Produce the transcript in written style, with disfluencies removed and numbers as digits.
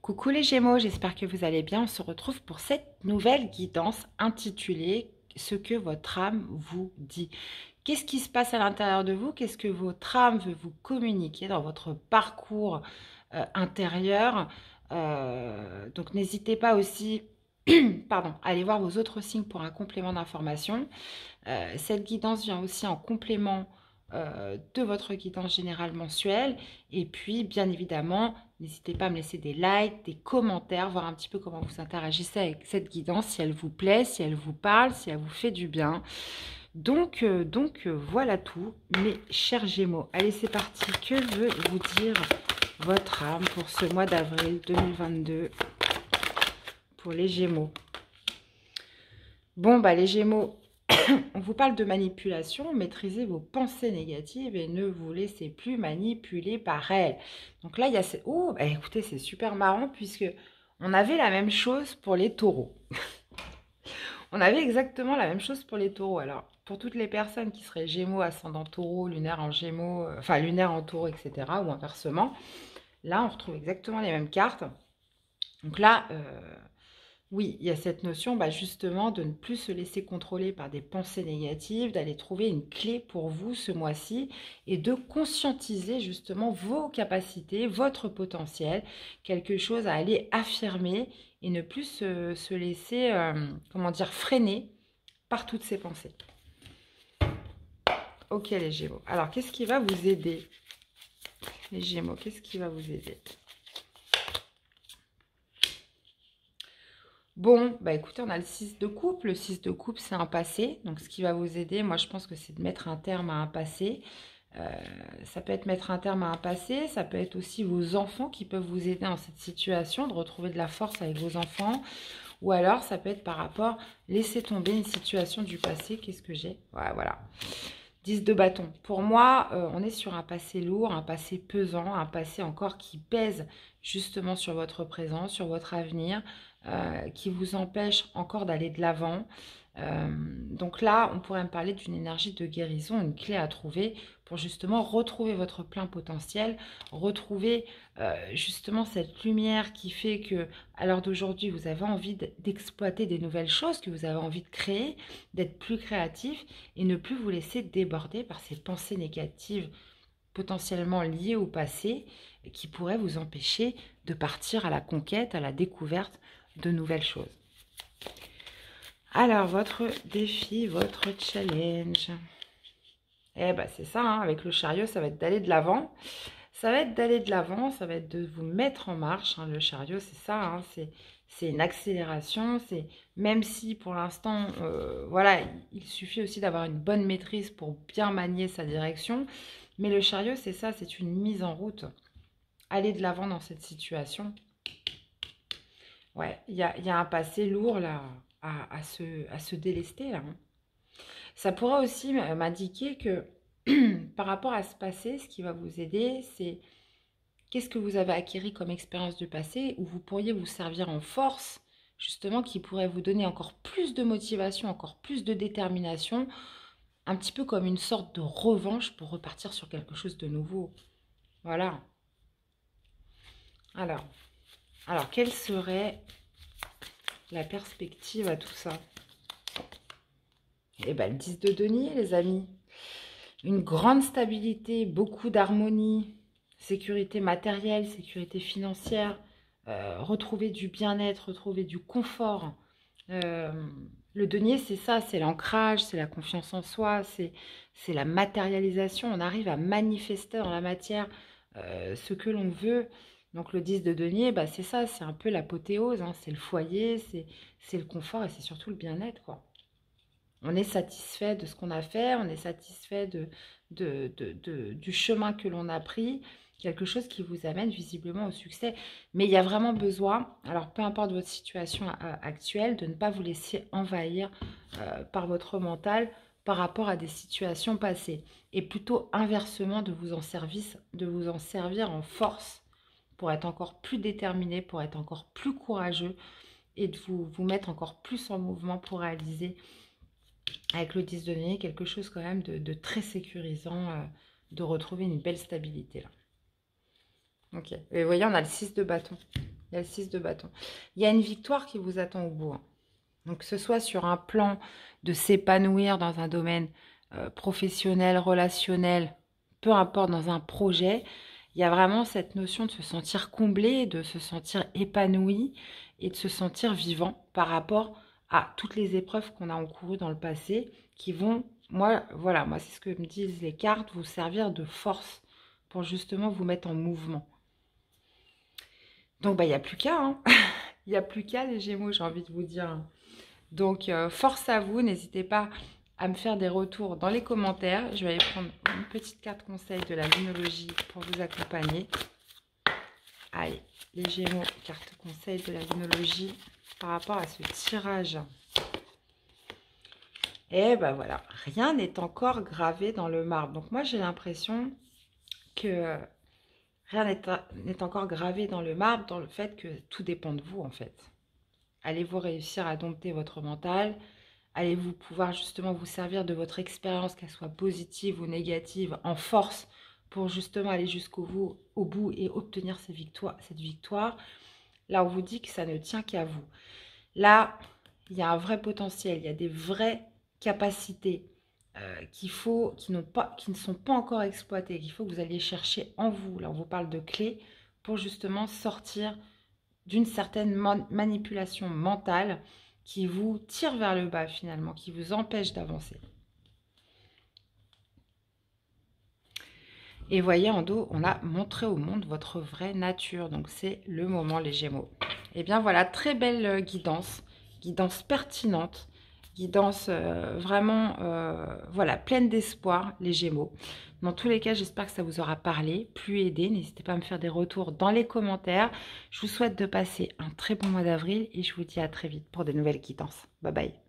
Coucou les Gémeaux, j'espère que vous allez bien. On se retrouve pour cette nouvelle guidance intitulée Ce que votre âme vous dit. Qu'est-ce qui se passe à l'intérieur de vous? Qu'est-ce que votre âme veut vous communiquer dans votre parcours intérieur? Donc n'hésitez pas aussi pardon, à aller voir vos autres signes pour un complément d'information. Cette guidance vient aussi en complément de votre guidance générale mensuelle. Et puis, bien évidemment, n'hésitez pas à me laisser des likes, des commentaires, voir un petit peu comment vous interagissez avec cette guidance, si elle vous plaît, si elle vous parle, si elle vous fait du bien. Donc, voilà tout, mes chers Gémeaux. Allez, c'est parti. Que veut vous dire votre âme pour ce mois d'avril 2022 pour les Gémeaux? Bon, bah les Gémeaux, on vous parle de manipulation, maîtrisez vos pensées négatives et ne vous laissez plus manipuler par elles. Donc là, il y a... Oh, bah écoutez, c'est super marrant puisque on avait la même chose pour les taureaux. On avait exactement la même chose pour les taureaux. Alors, pour toutes les personnes qui seraient Gémeaux, ascendant taureau, lunaire en Gémeaux, enfin lunaire en taureau, etc., ou inversement, là, on retrouve exactement les mêmes cartes. Donc là... oui, il y a cette notion justement de ne plus se laisser contrôler par des pensées négatives, d'aller trouver une clé pour vous ce mois-ci et de conscientiser justement vos capacités, votre potentiel, quelque chose à aller affirmer et ne plus se laisser, comment dire, freiner par toutes ces pensées. Ok les Gémeaux. Alors, qu'est-ce qui va vous aider? Les Gémeaux, qu'est-ce qui va vous aider? Bon, bah écoutez, on a le 6 de coupe. Le 6 de coupe, c'est un passé. Donc, ce qui va vous aider, moi, je pense que c'est de mettre un terme à un passé. Ça peut être mettre un terme à un passé. Ça peut être aussi vos enfants qui peuvent vous aider dans cette situation, de retrouver de la force avec vos enfants. Ou alors, ça peut être par rapport, laisser tomber une situation du passé. Qu'est-ce que j'ai? Ouais, voilà. 10 de bâton. Pour moi, on est sur un passé lourd, un passé pesant, un passé encore qui pèse justement sur votre présent, sur votre avenir, qui vous empêche encore d'aller de l'avant. Donc là, on pourrait me parler d'une énergie de guérison, une clé à trouver pour justement retrouver votre plein potentiel, retrouver justement cette lumière qui fait que, à l'heure d'aujourd'hui, vous avez envie d'exploiter des nouvelles choses, que vous avez envie de créer, d'être plus créatif et ne plus vous laisser déborder par ces pensées négatives potentiellement liées au passé qui pourraient vous empêcher de partir à la conquête, à la découverte de nouvelles choses. Alors, votre défi, votre challenge. Eh ben, c'est ça, hein, avec le chariot, ça va être d'aller de l'avant. Ça va être d'aller de l'avant, ça va être de vous mettre en marche. Hein, le chariot, c'est ça, hein, c'est une accélération. C'est même si pour l'instant, voilà, il suffit aussi d'avoir une bonne maîtrise pour bien manier sa direction. Mais le chariot, c'est ça, c'est une mise en route. Aller de l'avant dans cette situation. Ouais, il y a un passé lourd là à se délester là. Hein. Ça pourrait aussi m'indiquer que par rapport à ce passé, ce qui va vous aider, c'est qu'est-ce que vous avez acquis comme expérience du passé où vous pourriez vous servir en force, justement, qui pourrait vous donner encore plus de motivation, encore plus de détermination, un petit peu comme une sorte de revanche pour repartir sur quelque chose de nouveau. Voilà. Alors quelle serait la perspective à tout ça? Eh bien, le 10 de denier, les amis. Une grande stabilité, beaucoup d'harmonie, sécurité matérielle, sécurité financière, retrouver du bien-être, retrouver du confort. Le denier, c'est ça, c'est l'ancrage, c'est la confiance en soi, c'est la matérialisation. On arrive à manifester dans la matière ce que l'on veut. Donc le 10 de denier, c'est ça, c'est un peu l'apothéose, hein, c'est le foyer, c'est le confort et c'est surtout le bien-être, quoi. On est satisfait de ce qu'on a fait, on est satisfait du chemin que l'on a pris, quelque chose qui vous amène visiblement au succès. Mais il y a vraiment besoin, alors peu importe votre situation actuelle, de ne pas vous laisser envahir par votre mental par rapport à des situations passées. Et plutôt inversement, de vous en servir en force pour être encore plus déterminé, pour être encore plus courageux et de vous mettre encore plus en mouvement pour réaliser avec le 10 de denier, quelque chose quand même de très sécurisant, de retrouver une belle stabilité là. Ok, et vous voyez, on a le 6 de bâton. Il y a le 6 de bâton. Il y a une victoire qui vous attend au bout. Hein. Donc, que ce soit sur un plan de s'épanouir dans un domaine professionnel, relationnel, peu importe, dans un projet, il y a vraiment cette notion de se sentir comblé, de se sentir épanoui et de se sentir vivant par rapport à toutes les épreuves qu'on a encourues dans le passé qui vont, moi, voilà, moi c'est ce que me disent les cartes, vous servir de force pour justement vous mettre en mouvement. Donc, bah, il n'y a plus qu'à, hein. Il n'y a plus qu'à les Gémeaux, j'ai envie de vous dire. Donc, force à vous, n'hésitez pas à me faire des retours dans les commentaires. Je vais aller prendre une petite carte conseil de la Lunologie pour vous accompagner. Allez, les Gémeaux, carte conseil de la Lunologie par rapport à ce tirage. Et ben voilà, rien n'est encore gravé dans le marbre. Donc moi, j'ai l'impression que rien n'est encore gravé dans le marbre, dans le fait que tout dépend de vous, en fait. Allez-vous réussir à dompter votre mental? Allez-vous pouvoir justement vous servir de votre expérience, qu'elle soit positive ou négative, en force pour justement aller jusqu'au bout et obtenir cette victoire? Là, on vous dit que ça ne tient qu'à vous. Là, il y a un vrai potentiel, il y a des vraies capacités qui ne sont pas encore exploitées, qu'il faut que vous alliez chercher en vous. Là, on vous parle de clés pour justement sortir d'une certaine manipulation mentale qui vous tire vers le bas finalement, qui vous empêche d'avancer. Et voyez en dos, on a montré au monde votre vraie nature. Donc c'est le moment les Gémeaux. Et bien voilà, très belle guidance, guidance pertinente, guidance vraiment voilà, pleine d'espoir les Gémeaux. Dans tous les cas, j'espère que ça vous aura parlé, plu, aidé. N'hésitez pas à me faire des retours dans les commentaires. Je vous souhaite de passer un très bon mois d'avril et je vous dis à très vite pour de nouvelles guidances. Bye bye.